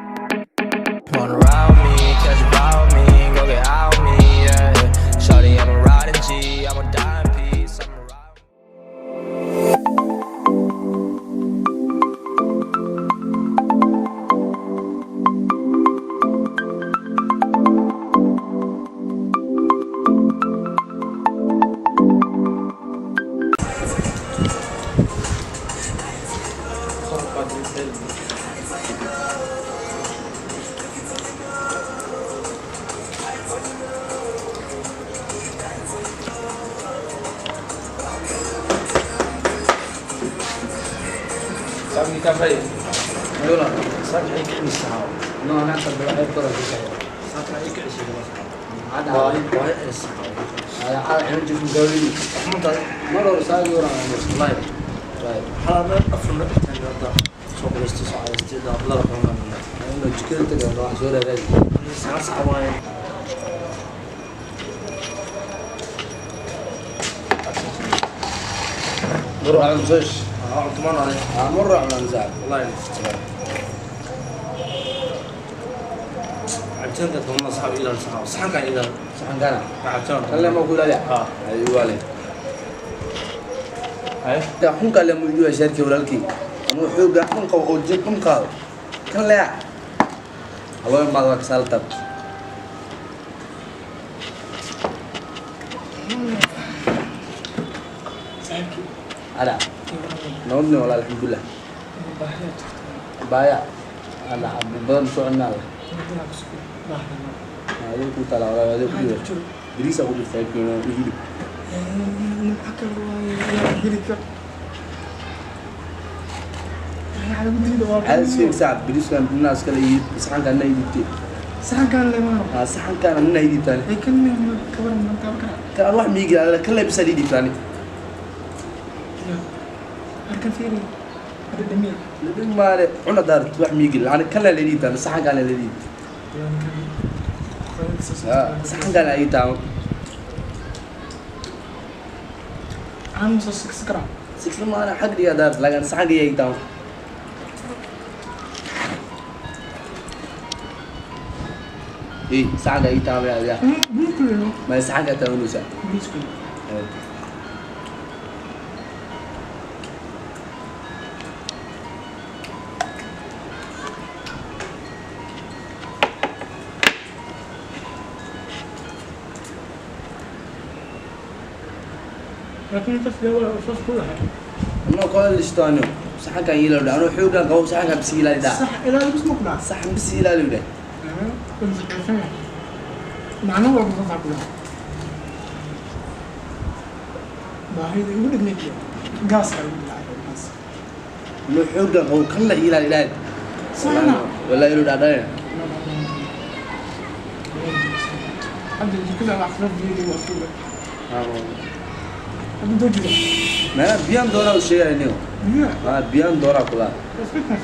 Wanna ride with me, catch a vibe with me, go get out with me, yeah. Shawty, I'm a riding G, I'm a dying piece, I'm a ride. Sabi ka ba Ayun lang. sabi ay kinis sa ako. No, nasa ay pero di kayo. Sabi ay kinis sa ako. Ada. Why is Ay ano jud gawin. Maro sa orang ano. live? Right. Hala afro na tanda so gusto sa ay stila la ko na. Ano jikir te no asura rai. Sa sa away. Maro ang sus. Ah, tuman ay. Maro ang lanzar. Wallahi. عشان تتمنى أصحاب إلى الصحاب صحن كان إلى Sangana. عشان Kala mo kula ya. Ah. Ayu wale. أي Da hun kala mo yu sharki walki. Anu xuga hun qaw oo jib hun qaw. Kan la. Alo ma wak saltab. Ada. Nodno wala alhamdulillah. Baya. Ala abdan su'nal. Ayo kita la wala ayo ku. Dirisa ko di fay ko na ihili. Alsir saab bilis kan nas kala yi saxan kan nay ditti. saxankaan le maano Saxan kan nay ditani. ay kan ne ma kabaran man tabakara Ka wax mi gal kala bisadi ditani. arkan fiiri ada demi Lebih mare una dar wax mi gal ana kala le ditani saxan kan le dit. Saxan kan ay taw. am so sakra Sikra ma ana xaq diya dar lagan saxan ay taw. Saxan ay taw ya. biskul no Ma saxan ka taw nusa. biskul لكن تسوى صوص كلها Ano ko listano. Saxan kan yilo da ano xuga qaw saxan ka bisila da. صح الى بس مقنع Saxan bisila lu da. معناه هو مقطع كلها ما هي يقول لك نيكي قاس قاس Lu xuga qaw kala ila ila. صحنا Wala yilo da da. عبد كذا الاخلاق دي وصوله عبد دوجي Mana biyan dora ushaya niyo. لا Biyan dora kula. بس فكره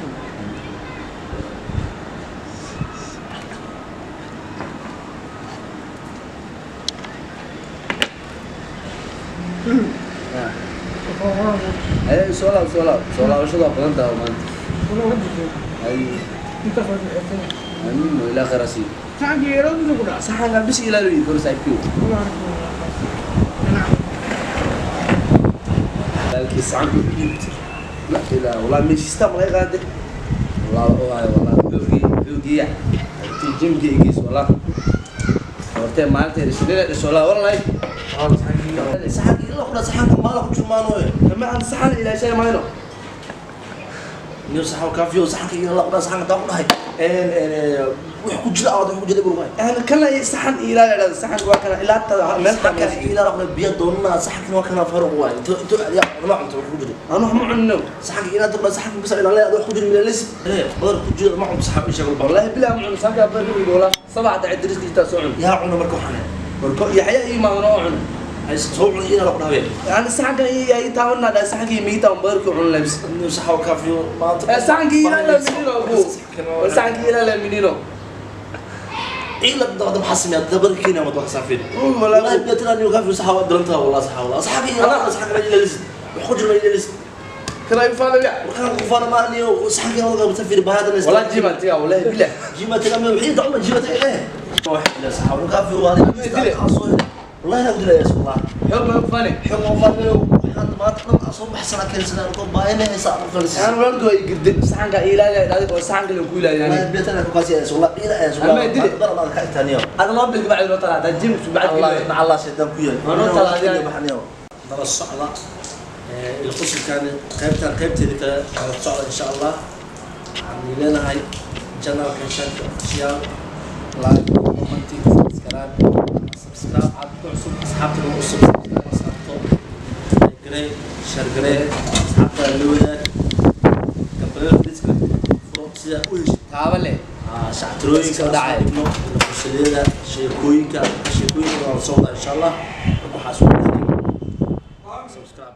Ay sola ushada badan tahay man. ولا ودي Ay انت فاهم amin no ila kharasi. تعال يا رجل كده Saxan ka bis ila lu dor sayku. Dalki saxan ku dibt. La ila wala mi system ay qade. Wala dogi ya. Ti jim gi igis wala. Horte maalte risudela sola wallahi. Saxan ila qura saxan ka mala ku jumaano. Kama aan saxan ila shay mayno. نيو صحاب كافيو صحن كي لا قدا صحن تا قداي wax ku jira aad ku jira burway أنا كلا saxan ila ila saxan waa kana ila ta meel صحن كان الى رقم بيد دونا صحن waa kana farq way to ya ma cunto wax ku jira أنا هم عنو صحن ila taqda صحن bas ila la wax ku jira min lis badar ku jira ma cunto صحاب ishaqal bal والله بلا معن ساقا بركو يقولا سبعة عدرس دي تاسوعن ya cuna marka waxana بركو يحيى ما نوعن ay soo cuna ila la qadaay يعني saxan ka ay taawna da saxan ki miita barku cun labs نيو صحاب كافيو ما saxan ki ila la minino bu saxan ki ila la minino عيلة ضغط محسم يا دبر كينا ما توقع سافر والله والله بيت لاني وكافي صحة درنتها والله صحة والله صحة أنا صحة رجل لسه وحجر رجل لسه كلا يفعل يا وكان كفانا ما أني وصحة والله مسافر بهذا الناس والله جيمة تيا والله بالله جيمة تلام وحيد عمر جيمة إيه واحد لا صحة وكافي وهذا والله أنا أقول يا والله يلا فاني حمو فاني وحنا ما تقدر أصوب حسنا كل سنة نقول باينة حساب خلص أنا ولد يقدر سحنك إلى لا سحنك اللي يقول والله يعني بيت أنا كواسي يا والله إلى يا والله أما يدري. ما أقدر كأي ثانية أنا ما بلقى بعد طلع ده جيم بعد الله مع الله سيدنا كويا أنا طلع يعني. ترى الصعلة القصة كان قيبت ذيك الصعلة إن شاء الله عم لنا هاي جنرال كنشان أشياء لايك كومنتي سبسكرايب أصحابنا وأصحابنا جري شر جري أصحابنا اللي وياك كبرنا ديسك فرنسا ويش تعال شعترويك داعي إنه الفصلية شيكوينك وصلنا إن شاء الله وحاسوبنا سبسكرايب